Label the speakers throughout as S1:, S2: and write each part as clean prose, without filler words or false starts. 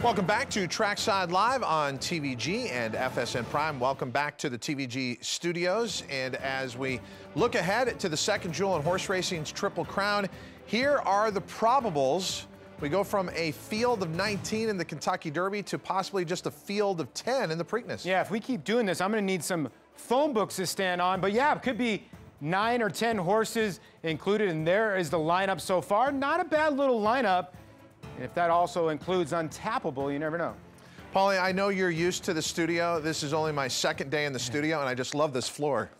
S1: Welcome back to Trackside Live on TVG and FSN Prime. Welcome back to the TVG studios. And as we look ahead to the second jewel in horse racing's Triple Crown, here are the probables. We go from a field of 19 in the Kentucky Derby to possibly just a field of 10 in the Preakness.
S2: Yeah, if we keep doing this, I'm going to need some phone books to stand on. But yeah, it could be 9 or 10 horses included, and there is the lineup so far. Not a bad little lineup. And if that also includes Untappable, you never know.
S1: Paulie, I know you're used to the studio. This is only my second day in the studio, and I just love this floor.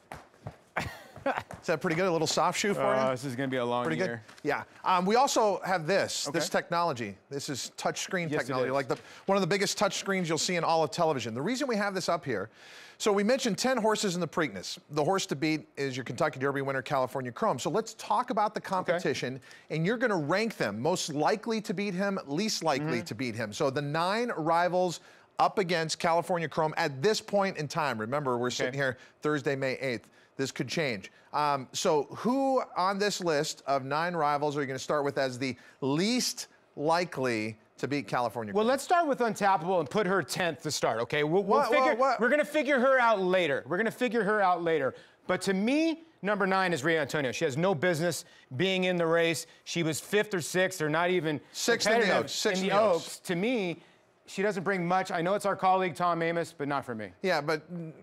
S1: Is that pretty good? A little soft shoe for you?
S2: This is going to be a long
S1: pretty
S2: year.
S1: Good? Yeah. We also have this
S2: Okay.
S1: technology. This is touchscreen
S2: Yes,
S1: technology,
S2: it is.
S1: like one of the biggest touch screens you'll see in all of television. The reason we have this up here, so we mentioned 10 horses in the Preakness. The horse to beat is your Kentucky Derby winner, California Chrome. So let's talk about the competition, and you're going to rank them most likely to beat him, least likely to beat him. So the 9 rivals up against California Chrome at this point in time. Remember, we're sitting here Thursday, May 8th. This could change. So who on this list of 9 rivals are you going to start with as the least likely to beat California Chrome?
S2: Well, let's start with Untappable and put her 10th to start, okay? We're going to figure her out later. We're going to figure her out later. But to me, number 9 is Ria Antonio. She has no business being in the race. She was 5th or 6th or not even
S1: 6th in the Oaks. 6th
S2: in the Oaks. To me, she doesn't bring much. I know it's our colleague, Tom Amos, but not for me.
S1: Yeah, but,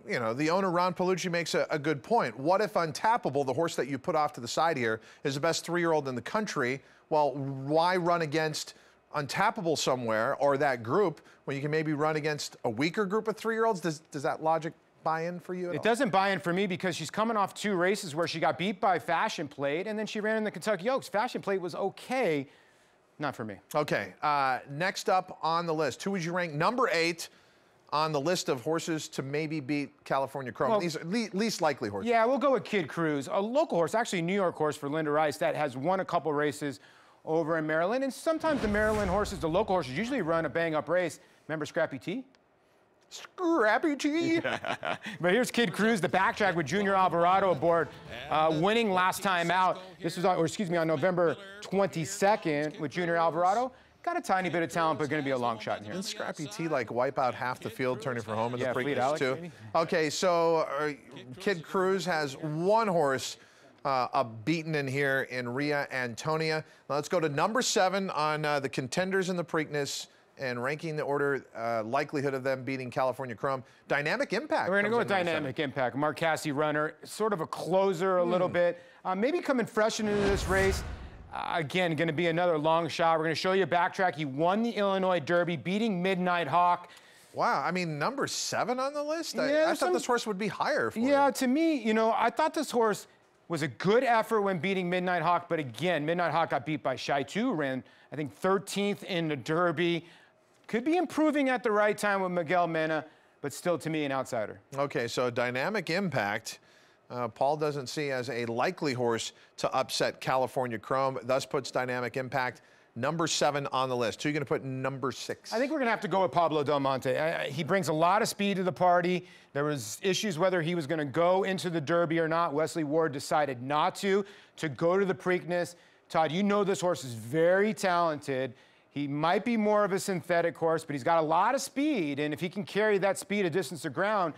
S1: you know, the owner, Ron Palucci, makes a good point. What if Untappable, the horse that you put off to the side here, is the best 3-year-old in the country? Well, why run against Untappable somewhere or that group when you can maybe run against a weaker group of 3-year-olds? Does that logic buy in for you at all?
S2: It doesn't buy in for me because she's coming off 2 races where she got beat by Fashion Plate, and then she ran in the Kentucky Oaks. Fashion Plate was okay. Not for me.
S1: Okay, next up on the list, who would you rank number 8 on the list of horses to maybe beat California Chrome?
S2: Well,
S1: these are least likely horses.
S2: Yeah, we'll go with Kid Cruz, a local horse, actually a New York horse for Linda Rice that has won a couple races over in Maryland. And sometimes the Maryland horses, the local horses, usually run a bang-up race. Remember Scrappy T?
S1: Scrappy T.
S2: But here's Kid Cruz, the backtrack with Junior Alvarado aboard, winning last time out. This was, on November 22nd with Junior Alvarado. Got a tiny bit of talent, but going to be a long shot in here.
S1: Didn't Scrappy T like wipe out half the field turning for home in the
S2: Fleet
S1: Preakness
S2: Alex,
S1: too?
S2: maybe?
S1: Okay, so Kid Cruz has 1 horse beaten in here in Ria Antonia. Now let's go to number 7 on the contenders in the Preakness and ranking the order, likelihood of them beating California Chrome. Dynamic Impact.
S2: We're going to go with Dynamic Impact. Mark Cassie runner, sort of a closer a little bit. Maybe coming fresh into this race. Again, going to be another long shot. We're going to show you a backtrack. He won the Illinois Derby, beating Midnight Hawk.
S1: Wow, I mean, number 7 on the list?
S2: Yeah,
S1: I thought this horse would be higher for you.
S2: Yeah, to me, you know, I thought this horse was a good effort when beating Midnight Hawk, but again, Midnight Hawk got beat by Shy 2, ran, I think, 13th in the Derby. Could be improving at the right time with Miguel Mena, but still, to me, an outsider.
S1: Okay, so Dynamic Impact, Paul doesn't see as a likely horse to upset California Chrome, thus puts Dynamic Impact number 7 on the list. Who are you going to put number 6?
S2: I think we're going to have to go with Pablo Del Monte. He brings a lot of speed to the party. There was issues whether he was going to go into the Derby or not. Wesley Ward decided not to go to the Preakness. Todd, you know this horse is very talented. He might be more of a synthetic horse, but he's got a lot of speed, and if he can carry that speed a distance to ground,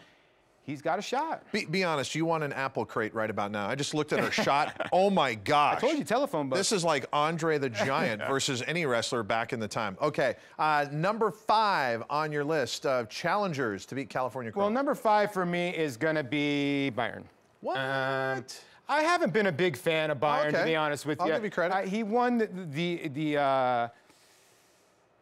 S2: he's got a shot.
S1: Be honest, you want an apple crate right about now. I just looked at her shot. Oh, my gosh.
S2: I told you, telephone book.
S1: This is like Andre the Giant versus any wrestler back in the time. Okay, number 5 on your list of challengers to beat California Chrome.
S2: Well, number 5 for me is going to be Byron.
S1: What?
S2: I haven't been a big fan of Byron, to be honest with you.
S1: I'll give you credit.
S2: He won the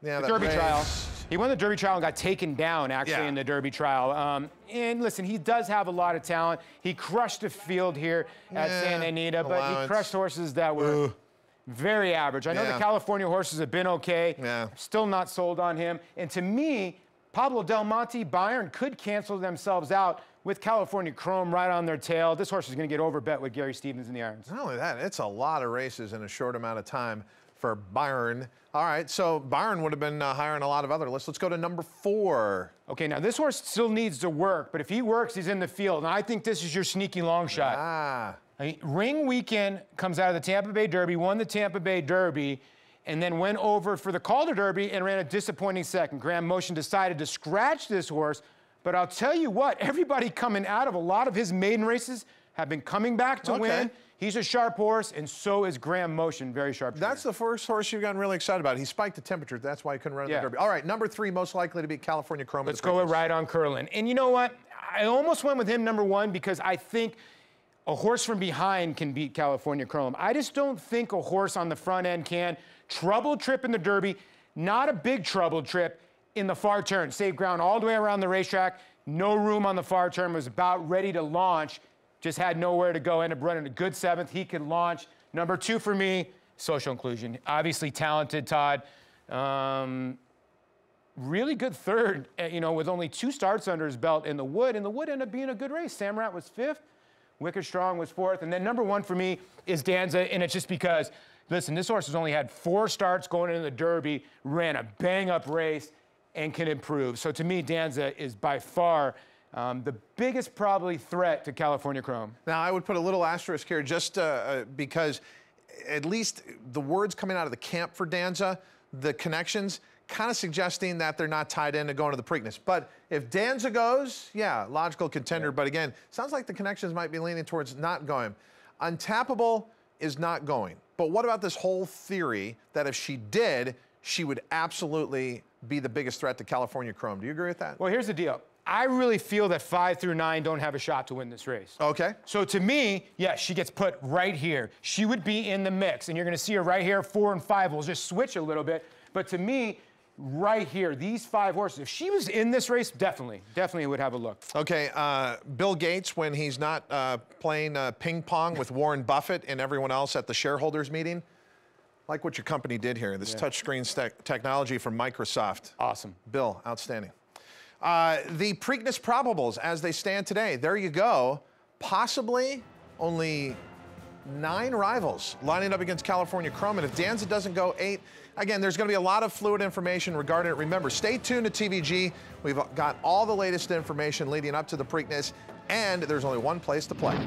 S2: Derby trial. He won the Derby trial and got taken down, actually, in the Derby trial. And listen, he does have a lot of talent. He crushed the field here at Santa Anita, but he crushed horses that were very average. I know the California horses have been okay. Still not sold on him. And to me, Pablo Del Monte, Byron could cancel themselves out with California Chrome right on their tail. This horse is going to get overbet with Gary Stevens in the irons.
S1: Not only that, it's a lot of races in a short amount of time for Byron. All right, so Byron would have been higher on a lot of other lists. Let's go to number 4.
S2: Okay, now this horse still needs to work, but if he works, he's in the field. And I think this is your sneaky long shot. I mean, Ring Weekend comes out of the Tampa Bay Derby, won the Tampa Bay Derby, and then went over for the Calder Derby and ran a disappointing second. Graham Motion decided to scratch this horse, but I'll tell you what, everybody coming out of a lot of his maiden races have been coming back to win. He's a sharp horse, and so is Graham Motion, very sharp.
S1: That's the first horse you've gotten really excited about. He spiked the temperature. That's why he couldn't run in the Derby. All right, number 3, most likely to beat California Chrome.
S2: Let's go with Ride on Curlin. And you know what? I almost went with him number 1 because I think a horse from behind can beat California Chrome. I just don't think a horse on the front end can. Troubled trip in the Derby, not a big troubled trip in the far turn. Saved ground all the way around the racetrack. No room on the far turn. Was about ready to launch. Just had nowhere to go. Ended up running a good 7th. He could launch. Number 2 for me, Social Inclusion. Obviously talented, Todd. Really good 3rd, you know, with only 2 starts under his belt in the Wood. And the Wood ended up being a good race. Samrat was 5th. Wicked Strong was 4th. And then number 1 for me is Danza. And it's just because, listen, this horse has only had 4 starts going into the Derby, ran a bang-up race, and can improve. So to me, Danza is by far the biggest probably threat to California Chrome.
S1: Now, I would put a little asterisk here just because at least the words coming out of the camp for Danza, the connections, kind of suggesting that they're not tied in to going to the Preakness. But if Danza goes, yeah, logical contender. But again, sounds like the connections might be leaning towards not going. Untappable is not going. But what about this whole theory that if she did, she would absolutely be the biggest threat to California Chrome? Do you agree with that?
S2: Well, here's the deal. I really feel that 5 through 9 don't have a shot to win this race.
S1: Okay.
S2: So to me, yeah, she gets put right here. She would be in the mix, and you're going to see her right here. 4 and 5 will just switch a little bit. But to me, right here, these 5 horses, if she was in this race, definitely would have a look.
S1: Okay, Bill Gates, when he's not playing ping pong with Warren Buffett and everyone else at the shareholders meeting, like what your company did here, this touchscreen technology from Microsoft.
S2: Awesome.
S1: Bill, outstanding. The Preakness probables as they stand today, there you go. Possibly only 9 rivals lining up against California Chrome. And if Danza doesn't go 8, again, there's going to be a lot of fluid information regarding it. Remember, stay tuned to TVG. We've got all the latest information leading up to the Preakness, and there's only one place to play.